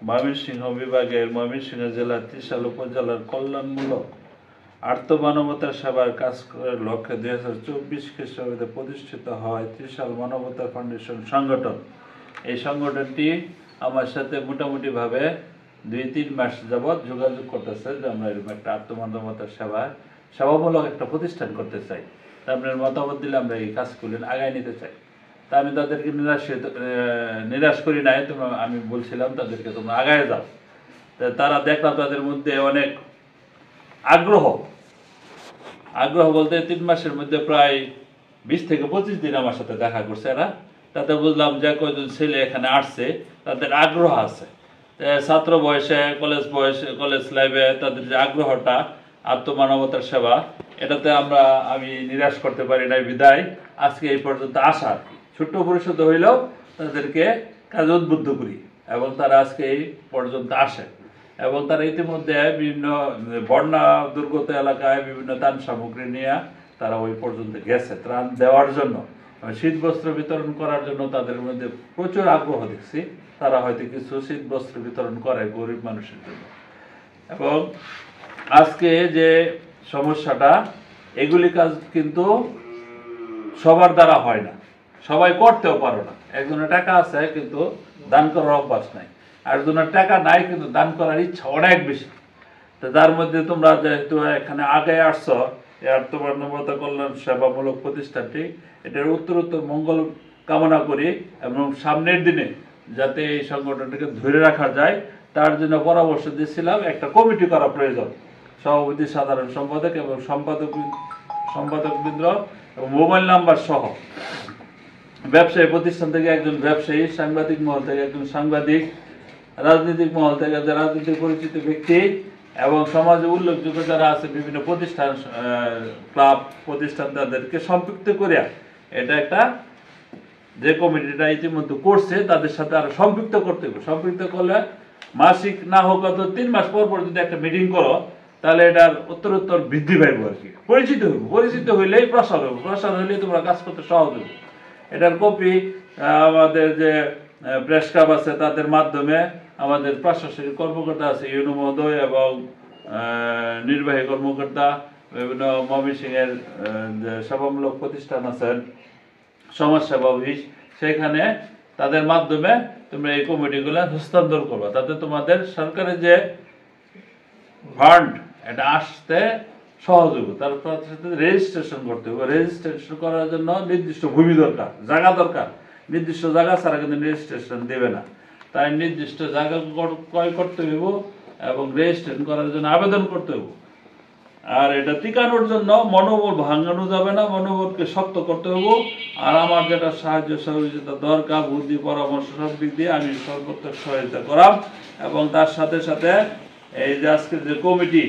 ময়মনসিংহ বিভাগের ময়মনসিংহ জেলার ত্রিশাল উপজেলার কল্যাণমূলক আর্থ-মানবতার সেবার কাজ করার লক্ষ্যে 2024 খ্রিস্টাব্দে প্রতিষ্ঠিত হয় ত্রিশাল মানবতা ফাউন্ডেশন সংগঠন। এই সংগঠনটি আমার সাথে মোটামুটিভাবে 2-3 মাস যাবৎ যোগাযোগ করতেছে যে আমরা এরকম একটা আর্থ-মানবতার সেবামূলক একটা প্রতিষ্ঠান করতে চাই। তা আপনার মতামত দিলে আমরা এই কাজগুলো আগায় নিতে চাই। তা আমি তাদেরকে নিরাশ করি নাই, আমি বলছিলাম তাদেরকে তোমরা আগায় যাও। তারা দেখলাম তাদের মধ্যে অনেক আগ্রহ বলতে 3 মাসের মধ্যে প্রায় 20 থেকে 25 দিন আমার সাথে দেখা করছে এরা। তাতে বুঝলাম যে কয়েকজন ছেলে এখানে আসছে, তাদের আগ্রহ আছে। ছাত্র বয়সে কলেজ লাইফে তাদের যে আগ্রহটা আত্মমানবতার সেবা, এটাতে আমি নিরাশ করতে পারি নাই বিদায় আজকে এই পর্যন্ত আসা আর কি। ছোট্ট পরিষদ হইলেও তাদেরকে কাজে উদ্বুদ্ধ করি এবং তারা আজকে এই পর্যন্ত আসে এবং তারা ইতিমধ্যে বিভিন্ন বন্যা দুর্গত এলাকায় বিভিন্ন ত্রাণ সামগ্রী নিয়ে তারা ওই পর্যন্ত গেছে ত্রাণ দেওয়ার জন্য, শীত বস্ত্র বিতরণ করার জন্য তাদের মধ্যে প্রচুর আগ্রহ দেখছি। তারা হয়তো কিছু শীত বস্ত্র বিতরণ করে গরিব মানুষের জন্য। এবং আজকে যে সমস্যাটা, এগুলি কাজ কিন্তু সবার দ্বারা হয় না, সবাই করতেও পারো না। একজনের টাকা আছে কিন্তু দান করার অভ্যাস নাই, আরেকজনের টাকা নাই কিন্তু দান করার ইচ্ছা অনেক বেশি। তো তার মধ্যে তোমরা যেহেতু এখানে আগে আসছো, এই আর্থ-মানবতা কল্যাণ সেবামূলক প্রতিষ্ঠানটি, এটার উত্তরোত্তর মঙ্গল কামনা করি এবং সামনের দিনে যাতে এই সংগঠনটিকে ধরে রাখা যায় তার জন্য পরামর্শ দিয়েছিলাম একটা কমিটি করা প্রয়োজন। সভাপতি, সাধারণ সম্পাদক এবং সম্পাদকবৃন্দ এবং মোবাইল নাম্বার সহ, ব্যবসায়ী প্রতিষ্ঠান থেকে একজন ব্যবসায়ী, সাংবাদিক মহল থেকে একজন সাংবাদিক, রাজনৈতিক মহল থেকে রাজনৈতিক পরিচিত ব্যক্তি এবং সমাজে উল্লেখযোগ্য যারা আছে বিভিন্ন প্রতিষ্ঠান, ক্লাব প্রতিষ্ঠান, তাদেরকে সম্পৃক্ত করে এটা একটা যে কমিটিটা ইতিমধ্যে করছে তাদের সাথে আরো সম্পৃক্ত করতে হবে। সম্পৃক্ত করলে মাসিক না হোক অত 3 মাস পর যদি একটা মিটিং করো তাহলে এটার উত্তরোত্তর বৃদ্ধি পাইব আর কি। পরিচিত হইলেই প্রসার হবে, প্রসার হইলেই তোমরা কাজ করতে সহজ হবে। এটার কপি আমাদের যে প্রেস ক্লাব আছে তাদের মাধ্যমে, আমাদের প্রশাসনিক কর্মকর্তা আছে ইউনো মহোদয় এবং নির্বাহী কর্মকর্তা, বিভিন্ন ময়মনসিংহের যে সেবামূলক প্রতিষ্ঠান আছেন, সমাজসেবা অফিস, সেখানে তাদের মাধ্যমে তোমরা এই কমিটিগুলো হস্তান্তর করবা। তাতে তোমাদের সরকারের যে ফান্ড এটা আসতে সহজ হবে। তারপর রেজিস্ট্রেশন করতে হবে। রেজিস্ট্রেশন করার জন্য নির্দিষ্ট ভূমি দরকার, জায়গা দরকার। নির্দিষ্ট জায়গা ছাড়া কিন্তু রেজিস্ট্রেশন দেবে না। তাই নির্দিষ্ট জায়গা ক্রয় করতে হইব এবং রেজিস্ট্রেশন করার জন্য আবেদন করতে হইব। আর এটা টিকানোর জন্য মনোবল ভাঙানো যাবে না, মনোবলকে শক্ত করতে হইব। আর আমার যেটা সাহায্য সহযোগিতা দরকার, বুদ্ধি পরামর্শ সব দিক দিয়ে আমি সর্বোচ্চ সহায়তা করাম। এবং তার সাথে সাথে এই যে আজকের যে কমিটি